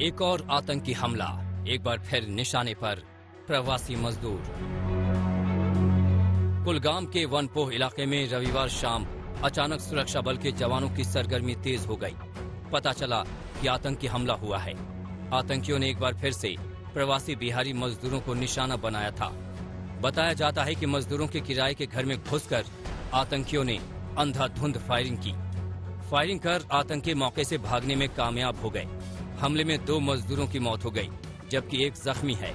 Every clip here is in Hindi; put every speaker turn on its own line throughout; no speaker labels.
एक और आतंकी हमला, एक बार फिर निशाने पर प्रवासी मजदूर। कुलगाम के वनपोह इलाके में रविवार शाम अचानक सुरक्षा बल के जवानों की सरगर्मी तेज हो गई। पता चला कि आतंकी हमला हुआ है। आतंकियों ने एक बार फिर से प्रवासी बिहारी मजदूरों को निशाना बनाया था। बताया जाता है कि मजदूरों के किराए के घर में घुसकर आतंकियों ने अंधाधुंध फायरिंग की। फायरिंग कर आतंकी मौके से भागने में कामयाब हो गए। हमले में 2 मजदूरों की मौत हो गई, जबकि एक जख्मी है।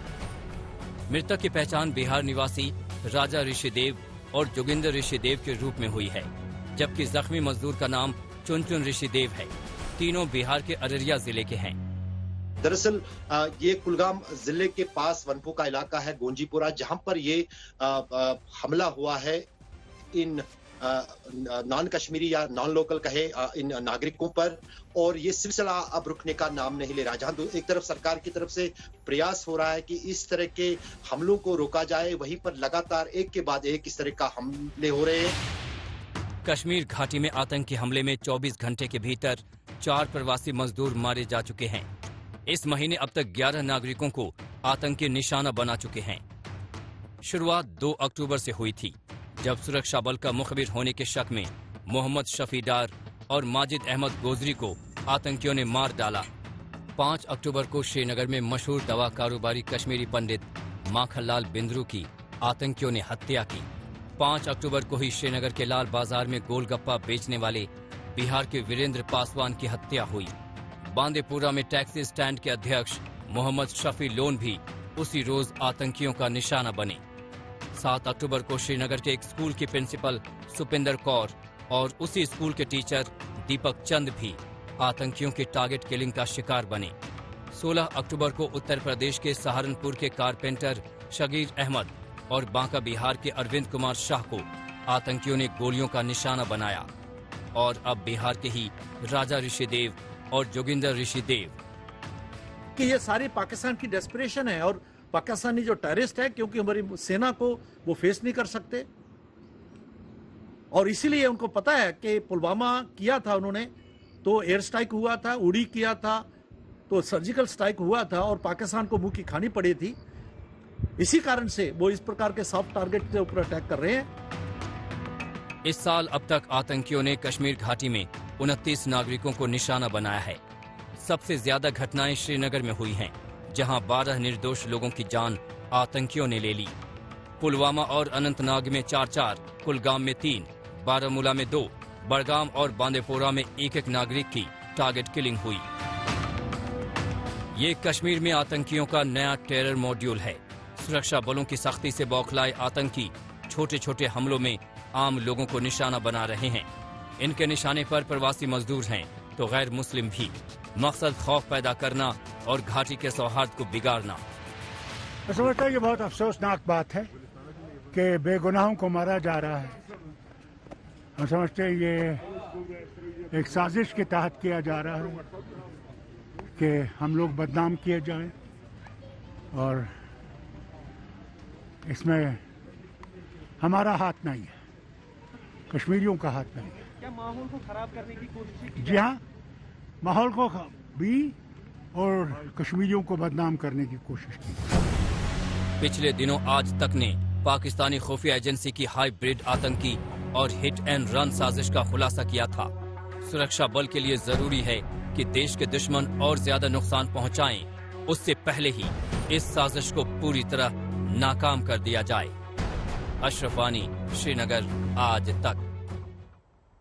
मृतक की पहचान बिहार निवासी राजा ऋषिदेव और जोगिंदर ऋषिदेव के रूप में हुई है, जबकि जख्मी मजदूर का नाम चुनचुन ऋषिदेव है। तीनों बिहार के अररिया जिले के हैं।
दरअसल ये कुलगाम जिले के पास वनपो का इलाका है, गोंजीपुरा, जहां पर ये हमला हुआ है इन नॉन कश्मीरी या नॉन लोकल कहे इन नागरिकों पर, और ये सिलसिला अब रुकने का नाम नहीं ले रहा। जहां एक तरफ सरकार की तरफ से प्रयास हो रहा है कि इस तरह के हमलों को रोका जाए, वहीं पर लगातार एक के बाद एक इस तरह का हमले हो रहे हैं।
कश्मीर घाटी में आतंकी हमले में 24 घंटे के भीतर 4 प्रवासी मजदूर मारे जा चुके हैं। इस महीने अब तक 11 नागरिकों को आतंकी निशाना बना चुके हैं। शुरुआत 2 अक्टूबर से हुई थी, जब सुरक्षा बल का मुखबिर होने के शक में मोहम्मद शफी डार और माजिद अहमद गोजरी को आतंकियों ने मार डाला। 5 अक्टूबर को श्रीनगर में मशहूर दवा कारोबारी कश्मीरी पंडित माखनलाल बिंद्रू की आतंकियों ने हत्या की। 5 अक्टूबर को ही श्रीनगर के लाल बाजार में गोलगप्पा बेचने वाले बिहार के वीरेंद्र पासवान की हत्या हुई। बांदीपुरा में टैक्सी स्टैंड के अध्यक्ष मोहम्मद शफी लोन भी उसी रोज आतंकियों का निशाना बने। 7 अक्टूबर को श्रीनगर के एक स्कूल की प्रिंसिपल सुपिंदर कौर और उसी स्कूल के टीचर दीपक चंद भी आतंकियों की टारगेट किलिंग का शिकार बने। 16 अक्टूबर को उत्तर प्रदेश के सहारनपुर के कारपेंटर शगीर अहमद और बांका बिहार के अरविंद कुमार शाह को आतंकियों ने गोलियों का निशाना बनाया। और अब बिहार के ही राजा ऋषिदेव और जोगिंदर ऋषिदेव
कि ये सारी पाकिस्तान की डेस्परेशन है, और पाकिस्तानी जो टेररिस्ट है, क्योंकि हमारी सेना को वो फेस नहीं कर सकते, और इसीलिए उनको पता है कि पुलवामा किया था उन्होंने, तो एयर स्ट्राइक हुआ था, उड़ी किया था, तो सर्जिकल स्ट्राइक हुआ था और पाकिस्तान को मुंह की खानी पड़ी थी। इसी कारण से वो इस प्रकार के सॉफ्ट टारगेट के ऊपर अटैक कर रहे हैं।
इस साल अब तक आतंकियों ने कश्मीर घाटी में 29 नागरिकों को निशाना बनाया है। सबसे ज्यादा घटनाएं श्रीनगर में हुई हैं, जहां 12 निर्दोष लोगों की जान आतंकियों ने ले ली। पुलवामा और अनंतनाग में 4-4, कुलगाम में 3, बारामूला में 2, बड़गाम और बांदीपोरा में 1-1 नागरिक की टारगेट किलिंग हुई। ये कश्मीर में आतंकियों का नया टेरर मॉड्यूल है। सुरक्षा बलों की सख्ती से बौखलाए आतंकी छोटे छोटे हमलों में आम लोगों को निशाना बना रहे हैं। इनके निशाने पर प्रवासी मजदूर हैं तो गैर मुस्लिम भी। मकसद खौफ पैदा करना और घाटी के सौहार्द को बिगाड़ना।
मैं समझता हूँ ये बहुत अफसोसनाक बात है कि बेगुनाहों को मारा जा रहा है। हम समझते हैं ये एक साजिश के तहत किया जा रहा है कि हम लोग बदनाम किए जाएं, और इसमें हमारा हाथ नहीं है, कश्मीरियों का हाथ नहीं है।
क्या माहौल को खराब करने की कोशिश की?
जी हाँ, माहौल को भी और कश्मीरियों को बदनाम करने की कोशिश की।
पिछले दिनों आज तक ने पाकिस्तानी खुफिया एजेंसी की हाइब्रिड आतंकी और हिट एंड रन साजिश का खुलासा किया था। सुरक्षा बल के लिए जरूरी है कि देश के दुश्मन और ज्यादा नुकसान पहुंचाएं, उससे पहले ही इस साजिश को पूरी तरह नाकाम कर दिया जाए। अशरफ वानी, श्रीनगर, आज तक।